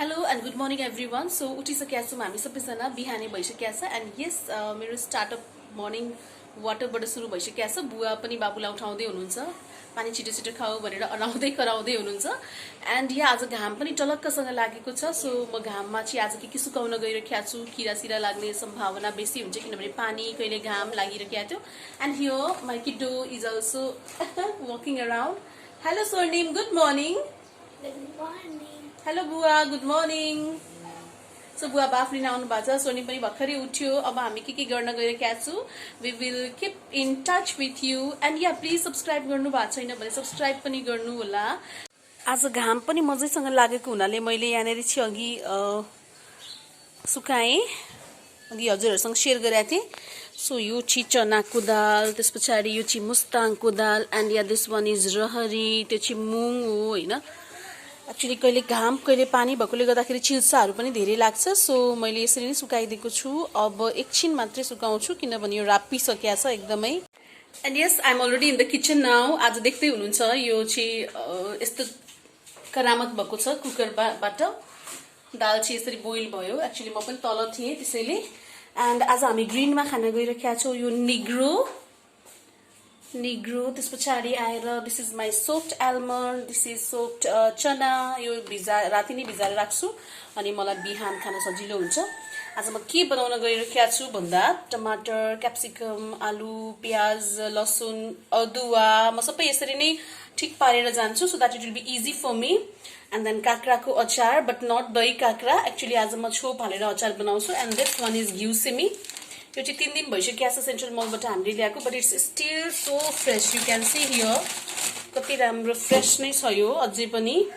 Hello and good morning everyone. So उठिसकेका छौं हामी सबैजना बिहानै भइसकेका छ and yes मेरो स्टार्टअप मर्निङ वाटरबाट सुरु भइसकेका छ। बुवा पनि बाबुलाई उठाउँदै हुनुहुन्छ, पानी छिटो छिटो खाऊ भनेर अनाउँदै कराउँदै हुनुहुन्छ and यहाँ आज घाम पनि टलक्कसँग लागेको छ। सो म घाममा चाहिँ आज के सुकाउन गइरहेको छु, किरासिरा लाग्ने सम्भावना बेसी हुन्छ किनभने पानी कहिले घाम लागिरहेको थियो। and here my kiddo is also walking around. Hello Swarnim, good morning. Good morning. Hello बुवा, गुड मर्निङ। सो बुवा बाफ लिन आउनु भएको छ, सोनी पनि भर्खरै उठ्यो। अब हामी के गर्न गइरहेका छौं, we will keep in touch with you and या प्लिज सब्स्क्राइब गर्नु भएको छैन भने सब्स्क्राइब पनि गर्नु होला। आज घाम पनि मजैसँग लागेको हुनाले मैले यहाँनेरि चाहिँ अघि सुकाएँ, अघि हजुरहरुसँग शेयर गरेको थिएँ। सो यो चाहिँ चनाको दाल, त्यसपछि यो चाहिँ मुस्ताङको दाल एन्ड या दिस वान इज रहरी, त्यो चाहिँ मुङ हो हैन। एक्चुअली कहिले घाम कहिले पानी भएकोले गर्दाखेरि चिल्साहरू पनि धेरै लाग्छ। सो मैले यसरी नै सुकाइदिएको छु। अब एकछिन मात्रै सुकाउँछु किनभने यो रापिसकेको छ एकदमै। And yes I am already in the kitchen now. आज देख्दै हुनुहुन्छ यो चाहिँ यस्तो करामत भएको छ कुकरबाट। दाल चाहिँ यसरी बोइल भयो। एक्चुअली म पनि तल थिएँ त्यसैले। एन्ड आज हामी ग्रिनमा खाना गइरहेका छौं। यो निग्रो त्यसपछि आएर this is my soft almond, this is soft चना। यो राति नै भिजाएर राख्छु अनि मलाई बिहान खान सजिलो हुन्छ। आज म के बनाउन गइरहेका छु भन्दा टमाटर, क्याप्सिकम, आलु, प्याज, लसुन, अदुवा म सबै यसरी नै ठिक पारेर जान्छु so that it will be easy for me. And then काँक्राको अचार, बट नट दही काँक्रा। एक्चुअली आज म छोप हालेर अचार बनाउँछु। एन्ड दिस वान इज घिउ सिमी। यो चाहिँ 3 दिन भइसकेको छ सेन्ट्रल मलबाट हामीले ल्याएको, but it's still so fresh. You can see here कति राम्रो फ्रेश नै छ यो अझै पनि।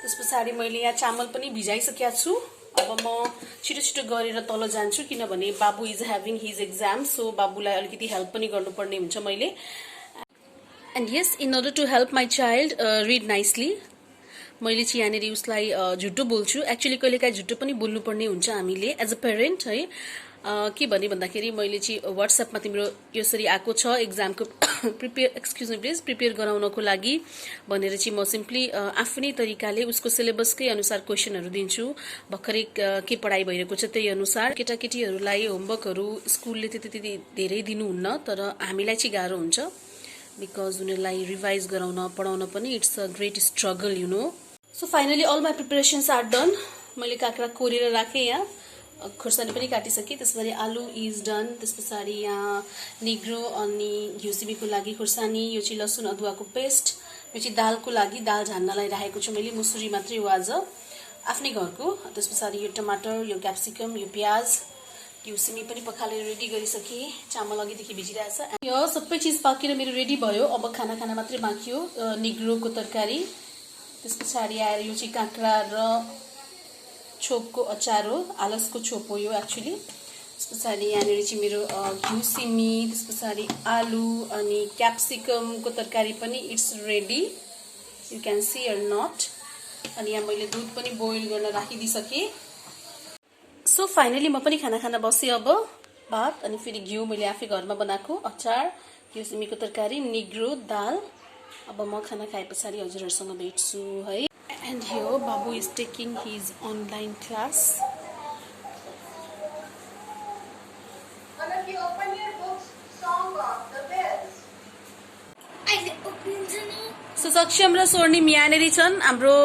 त्यसपछि मैले यहाँ चामल पनि भिजाइसकेको छु। अब म छिटो छिटो गरेर तल जान्छु किनभने बाबु is having his exam. So बाबुलाई अलिकति हेल्प पनि गर्नुपर्ने हुन्छ मैले। And yes in order to help my child read nicely मैले चाहिँ यहाँनिर उसलाई झुटो बोल्छु। एक्चुअली कहिलेकाहीँ झुटो पनि बोल्नुपर्ने हुन्छ हामीले एज अ पेरेन्ट है। के भने भन्दाखेरि मैले चाहिँ व्हाट्सएपमा तिम्रो यसरी आएको छ एक्जामको प्रिपेयर गराउनको लागि भनेर चाहिँ म सिम्पली आफ्नै तरिकाले उसको सिलेबसकै अनुसार क्वेसनहरू दिन्छु। भर्खरै के पढाइ भइरहेको छ त्यही अनुसार। केटाकेटीहरूलाई होमवर्कहरू स्कुलले त्यति धेरै दिनुहुन्न, तर हामीलाई चाहिँ गाह्रो हुन्छ बिकज उनीहरूलाई रिभाइज गराउन पढाउन पनि it's a great struggle you know. So finally all my preparations are done. मैले काँक्रा कोरेर राखेँ, यहाँ खुर्सानी पनि काटिसकेँ। त्यसपछि आलु इज डन। त्यसपछि यहाँ निग्रो अनि घिउ सिमीको लागि खुर्सानी, यो चाहिँ लसुन अदुवाको पेस्ट, यो चाहिँ दालको लागि दाल झान्नलाई राखेको छु मैले। मुसुरी मात्रै हो आज आफ्नै घरको। त्यसपछि यो टमाटर, यो क्याप्सिकम, यो प्याज, घिउ सिमी पनि पखालेर रेडी गरिसकेँ। चामल अघिदेखि भिजिरहेछ। यो सबै चिज पाकेर मेरो रेडी भयो। अब खाना मात्रै बाँकी हो, निग्रोको तरकारी। त्यसपछि आएर यो चाहिँ काँक्रा र छोपको अचार हो, आलसको छोप हो यो एक्चुअली। त्यसपछि यहाँनिर चाहिँ मेरो घिउ सिमी, त्यसपछि आलु अनि क्याप्सिकमको तरकारी पनि it's ready, you can see or not. अनि यहाँ मैले दुध पनि बोइल गर्न राखिदिइसकेँ। सो फाइनली म पनि खाना बसेँ अब। भात अनि फेरि घिउ मैले आफै घरमा बनाएको अचार, घिउ सिमीको तरकारी, निग्रो दाल। अब म खाना खाए पछाडि हजुरहरूसँग भेट्छु है। And here Babu is taking his online class. One of you open your books, Song of the Bells. I open the So सक्षम र स्वर्णिम यहाँनेरि छन् हाम्रो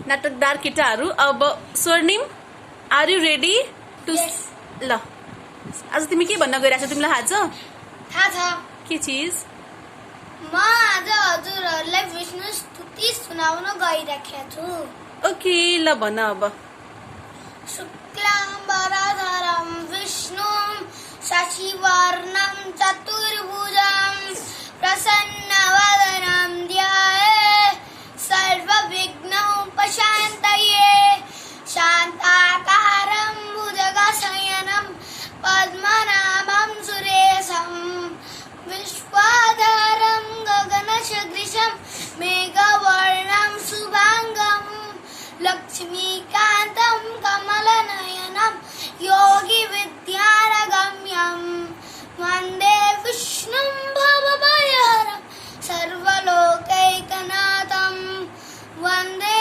नाटकदार केटाहरू। अब स्वर्णिम आर यु रेडी टु ल आज तिमी के भन्न गइरहेछौ, तिमीलाई थाहा छ के चिज? म आज हजुरहरूलाई विष्णु स्तुति सुनाउन गइरहेको छु। ओके ल भन अब। शुक्लाम्बरधरं विष्णुं शशिवर्णं चतुर्भुजं प्रसन्नवदनं ध्यायेत् सर्वविघ्नोपशान्तये शान्ताकारं भुजगशयनं पद्मनाभं सुरेशं विश्वाधारं गगनसदृशं मेघवर्णं शुभांगं लक्ष्मीकान्तं कमलनयनं योगिविद्यारगम्यं वन्दे विष्णुं भवभयहरं सर्वलोकैकनाथं वन्दे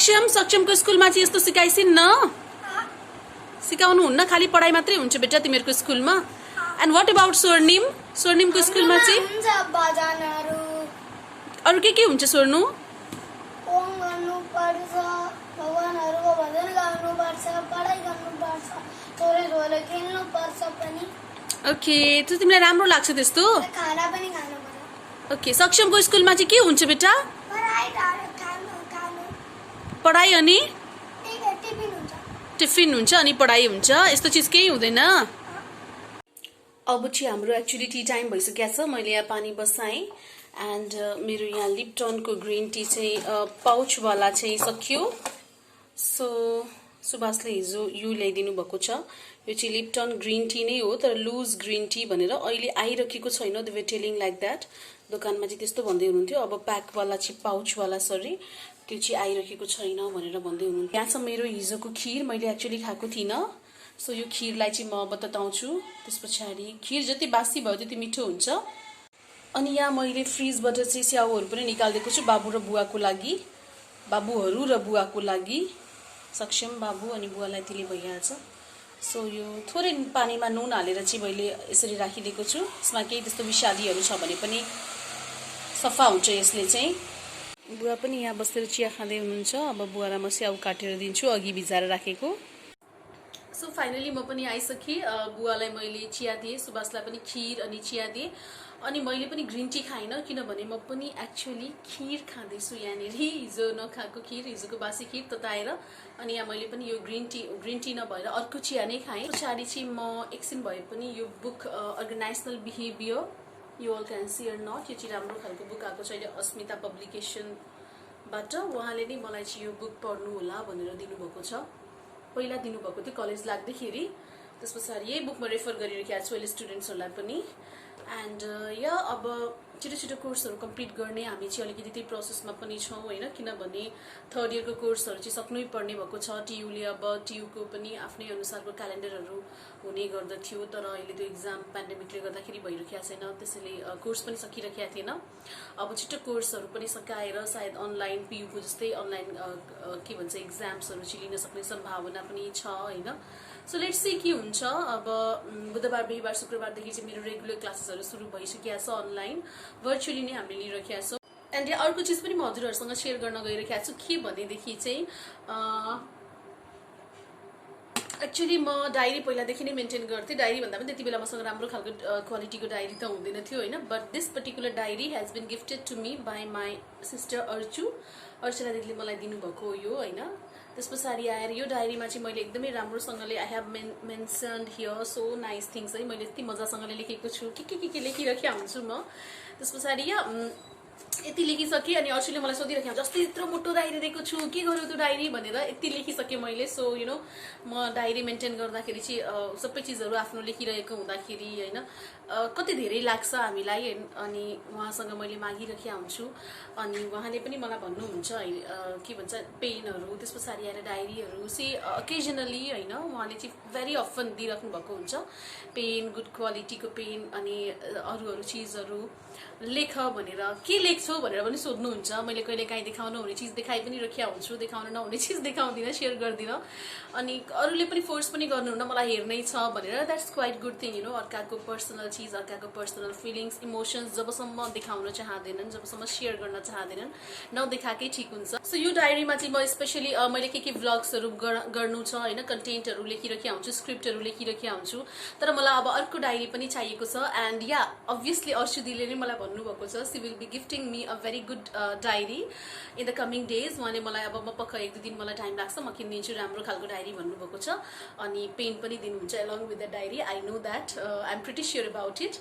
सक्षमको स्कुलमा चाहिँ यस्तो सिकाइसिन् न सिकाउनुहुन्न खाली पढाइ मात्रै हुन्छ बेटा तिमीहरूको स्कुलमा एन्ड व्हाट अबाउट स्वर्णिमको स्कुलमा चाहिँ हुन्छ भजनहरू अरु के हुन्छ स्वर्णु ओम गर्नुपर्छ भगवानहरूको भजन गर्नुपर्छ पढाइ गर्नुपर्छ थोरै थोरै खेल्नुपर्छ पनि ओके त्यो तिमीलाई राम्रो लाग्छ त्यस्तो खाना पनि खानुपर्छ ओके सक्षमको स्कुलमा चाहिँ के हुन्छ बेटा पढाइ खानु पढाइ अनि टिफिन हुन्छ टिफिन हुन्छ अनि पढाइ हुन्छ यस्तो चिज केही हुँदैन अब चाहिँ हाम्रो एक्चुअली टी टाइम भइसकेको छ मैले यहाँ पानी बसाएँ एन्ड मेरो यहाँ लिप्टनको ग्रिन टी चाहिँ पाउचवाला चाहिँ सकियो सो सुभाषले हिजो यो ल्याइदिनु भएको छ यो चाहिँ लिप्टन ग्रिन टी नै हो तर लुज ग्रिन टी भनेर अहिले आइरहेको छैन the way telling like that दोकानमा चाहिँ त्यस्तो भन्दै हुनुहुन्थ्यो अब प्याकवाला चाहिँ पाउचवाला सरी त्यो चाहिँ आइरहेको छैन भनेर भन्दै हुनुहुन्थ्यो यहाँ छ मेरो हिजोको खीर मैले एक्चुअली खाएको थिइनँ सो यो खीरलाई चाहिँ म बताउँछु त्यस पछाडि खीर जति बासी भयो त्यति मिठो हुन्छ अनि यहाँ मैले फ्रिजबाट चाहिँ स्याउहरू पनि निकालिदिएको छु बाबु र बुवाको लागि बाबुहरू र बुवाको लागि सक्षम बाबु अनि बुवालाई त्यसले भइहाल्छ सो यो थोरै पानीमा नुन हालेर चाहिँ मैले यसरी राखिदिएको छु यसमा केही त्यस्तो विषादीहरू छ भने पनि सफा हुन्छ यसले चाहिँ बुवा पनि यहाँ बसेर चिया खाँदै हुनुहुन्छ अब बुवालाई म स्याउ काटेर दिन्छु अघि भिजाएर राखेको सो फाइनली म पनि आइसकेँ बुवालाई मैले चिया दिएँ सुभाषलाई पनि खीर अनि चिया दिएँ अनि मैले पनि ग्रिन टी खाइनँ किनभने म पनि एक्चुअली खीर खाँदैछु यहाँनिर हिजो नखाएको खीर हिजोको बासी खीर तताएर अनि यहाँ मैले पनि यो ग्रिन टी नभएर अर्को चिया नै खाएँ पछाडि चाहिँ म एकछिन भए पनि यो book organisational behaviour you all can see or not यो चाहिँ राम्रो खालको बुक आएको छ अहिले अस्मिता पब्लिकेसनबाट उहाँले नै मलाई चाहिँ यो बुक पढ्नु होला भनेर दिनुभएको छ पहिला दिनुभएको थियो कलेज लाग्दाखेरि त्यस पछाडि यही बुक म रेफर गरिरहेको छु अहिले स्टुडेन्ट्सहरूलाई पनि एन्ड या अब छिटो छिटो कोर्सहरू कम्प्लिट गर्ने हामी चाहिँ अलिकति त्यही प्रोसेसमा पनि छौँ होइन किनभने थर्ड इयरको कोर्सहरू चाहिँ सक्नै पर्ने भएको छ टियुले अब टियुको पनि आफ्नै अनुसारको क्यालेन्डरहरू हुने गर्दथ्यो तर अहिले त्यो इक्जाम पेन्डेमिकले गर्दाखेरि भइरहेको छैन त्यसैले कोर्स पनि सकिरहेको थिएन अब छिटो कोर्सहरू पनि सकाएर सायद अनलाइन पियुको जस्तै अनलाइन के भन्छ इक्जाम्सहरू चाहिँ लिन सक्ने सम्भावना पनि छ होइन सो लेट्स सी के हुन्छ अब बुधबार बिहिबार शुक्रबारदेखि चाहिँ मेरो रेगुलर क्लासेसहरू सुरु भइसकेको छ अनलाइन भर्चुअली नै हामीले लिइरहेका छौँ एन्ड अर्को चिज पनि म हजुरहरूसँग सेयर गर्न गइरहेको छु के भनेदेखि चाहिँ एक्चुअली म डायरी पहिलादेखि नै मेन्टेन गर्थेँ डायरी भन्दा पनि त्यति बेला मसँग राम्रो खालको क्वालिटीको डायरी त हुँदैन थियो होइन but this particular diary has been gifted to me by my sister Archana दिदीले मलाई दिनुभएको यो होइन त्यस पछाडि आएर यो डायरीमा चाहिँ मैले एकदमै राम्रोसँगले I have mentioned here so nice things है मैले यति मजासँगले लेखेको छु के लेखिरहेको हुन्छु म त्यस पछाडि यति लेखिसकेँ अनि अर्चुले मलाई सोधिरहेको जस्तै यत्रो मोटो डायरी दिएको छु के गर्यो त्यो डायरी भनेर यति लेखिसकेँ मैले सो यु नो म डायरी मेन्टेन गर्दाखेरि चाहिँ सबै चिजहरू आफ्नो लेखिरहेको हुँदाखेरि होइन कति धेरै लाग्छ हामीलाई अनि उहाँसँग मैले मागिरहेको हुन्छु अनि उहाँले पनि मलाई भन्नुहुन्छ के भन्छ पेनहरू त्यस पछाडि आएर डायरीहरू चाहिँ अकेजनली होइन उहाँले चाहिँ भेरी अफन दिइराख्नु भएको हुन्छ पेन गुड क्वालिटीको पेन अनि अरू चिजहरू लेख भनेर के लेख्छौ भनेर पनि सोध्नुहुन्छ मैले कहिले काहीँ देखाउनु हुने चिज देखाइ पनि राखेको हुन्छु देखाउनु नहुने चिज देखाउँदिनँ सेयर गर्दिनँ अनि अरूले पनि फोर्स पनि गर्नुहुन्न मलाई हेर्नै छ भनेर that's quite good thing you know अर्काको पर्सनल चिज अर्काको पर्सनल फिलिङ्स इमोसन्स जबसम्म देखाउन चाहँदैनन् जबसम्म सेयर गर्न चाहँदैनन् नदेखाएकै ठिक हुन्छ सो यो डायरीमा चाहिँ म स्पेसली मैले के भ्लग्सहरू गर्नु छ होइन कन्टेन्टहरू लेखिरहेको हुन्छु स्क्रिप्टहरू लेखिरहेको हुन्छु तर मलाई अब अर्को डायरी पनि चाहिएको छ एन्ड या अभियसली अर्चुदीले नै मलाई भन्नुभएको छ she will be gifting me a very good diary in the coming days उहाँले मलाई अब म पक्का 1-2 दिन मलाई टाइम लाग्छ म किनिदिन्छु राम्रो खालको डायरी भन्नुभएको छ अनि पेन पनि दिनुहुन्छ along with the diary I know that I am pretty sure about it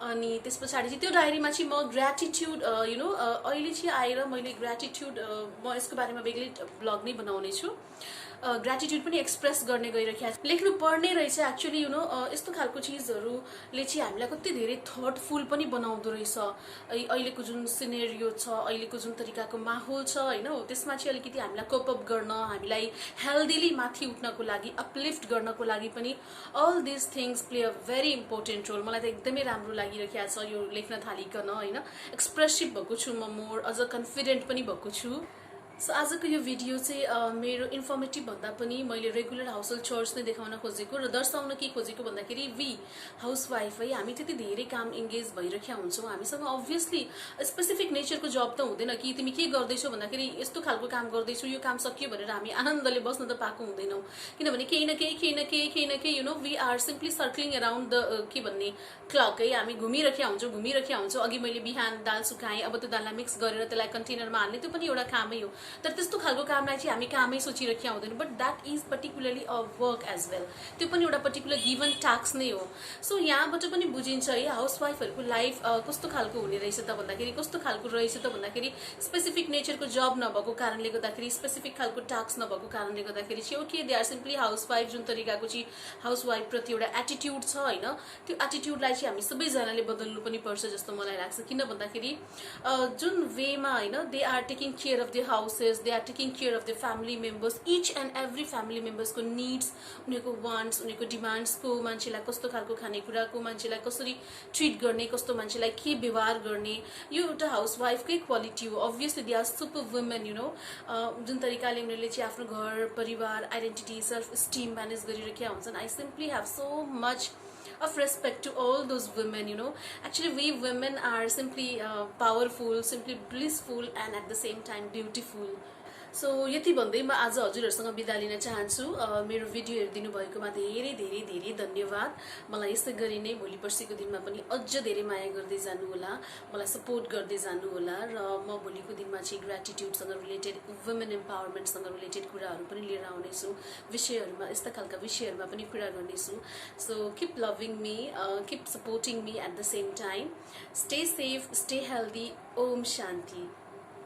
अनि त्यस पछाडि चाहिँ त्यो डायरीमा चाहिँ म ग्रेटिट्युड यु नो अहिले चाहिँ आएर मैले ग्रेटिट्युड म यसको बारेमा बेग्लै ब्लग नै बनाउने छु ग्रेटिट्युड पनि एक्सप्रेस गर्ने गइरहेको लेख्नु पर्ने रहेछ एक्चुअली यु नो यस्तो खालको चिजहरूले चाहिँ हामीलाई कति धेरै थटफुल पनि बनाउँदो रहेछ अहिलेको जुन सिनेरियो छ अहिलेको जुन तरिकाको माहौल छ होइन त्यसमा चाहिँ अलिकति हामीलाई कोपअप गर्न हामीलाई हेल्दीली माथि उठ्नको लागि अपलिफ्ट गर्नको लागि पनि all this things play a very important role मलाई त एकदमै राम्रो लागिरहेको छ यो लेख्न थालिकन होइन एक्सप्रेसिभ भएको छु म मोर अझ कन्फिडेन्ट पनि भएको छु सो आजको यो भिडियो चाहिँ मेरो इन्फर्मेटिभ भन्दा पनि मैले रेगुलर हाउस होल्ड चोर्स नै देखाउन खोजेको र दर्शाउन के खोजेको भन्दाखेरि वी हाउसवाइफ है हामी त्यति धेरै काम इन्गेज भइरहेका हुन्छौँ हामीसँग अभियसली स्पेसिफिक नेचरको जब त हुँदैन कि तिमी के गर्दैछौ भन्दाखेरि यस्तो खालको काम गर्दैछु यो काम सकियो भनेर हामी आनन्दले बस्न त पाएको हुँदैनौँ किनभने केही न केही you know we are simply circling around the के भन्ने क्लक है हामी घुमिरहेका हुन्छौँ अघि मैले बिहान दाल सुकाएँ अब त्यो दाललाई मिक्स गरेर त्यसलाई कन्टेनरमा हाल्ने त्यो पनि एउटा कामै हो तर त्यस्तो खालको कामलाई चाहिँ हामी कामै सोचिरहेका हुँदैन but that is particularly a work as well त्यो पनि एउटा पर्टिकुलर गिभन टास्क नै हो सो यहाँबाट पनि बुझिन्छ है हाउसवाइफहरूको लाइफ कस्तो खालको हुने रहेछ त भन्दाखेरि कस्तो खालको रहेछ त भन्दाखेरि स्पेसिफिक नेचरको जब नभएको कारणले गर्दाखेरि स्पेसिफिक खालको टास्क नभएको कारणले गर्दाखेरि चाहिँ okay they are simply housewife जुन तरिकाको चाहिँ हाउसवाइफ प्रति एउटा एटिट्युड छ होइन त्यो एटिट्युडलाई चाहिँ हामी सबैजनाले बदल्नु पनि पर्छ जस्तो मलाई लाग्छ किन भन्दाखेरि जुन वेमा होइन they are taking care of the houses they are taking care of the family members each and every family मेम्बर्सको निड्स उनीहरूको वान्ट्स उनीहरूको डिमान्ड्सको मान्छेलाई कस्तो खालको खानेकुराको मान्छेलाई कसरी ट्रिट गर्ने कस्तो मान्छेलाई के व्यवहार गर्ने यो एउटा हाउसवाइफकै क्वालिटी हो obviously they are super women you know जुन तरिकाले उनीहरूले चाहिँ आफ्नो घर परिवार आइडेन्टिटी सेल्फ स्टिम म्यानेज गरिरहेका हुन्छन् I simply have so much of respect to all those women, you know. Actually, we women are simply powerful, simply blissful, and at the same time beautiful. So यति भन्दै म आज हजुरहरूसँग बिदा लिन चाहन्छु मेरो भिडियो हेरिदिनु भएकोमा धेरै धेरै धेरै धन्यवाद मलाई यसै गरी नै भोलि पर्सिको दिनमा पनि अझ धेरै माया गर्दै जानुहोला मलाई सपोर्ट गर्दै जानुहोला र म भोलिको दिनमा चाहिँ ग्र्याटिट्युडसँग रिलेटेड वुमेन एम्पावरमेन्टसँग रिलेटेड कुराहरू पनि लिएर आउनेछु विषयहरूमा यस्ता खालका विषयहरूमा पनि कुरा गर्नेछु so keep loving me keep supporting me at the same time stay safe stay healthy ओम शान्ति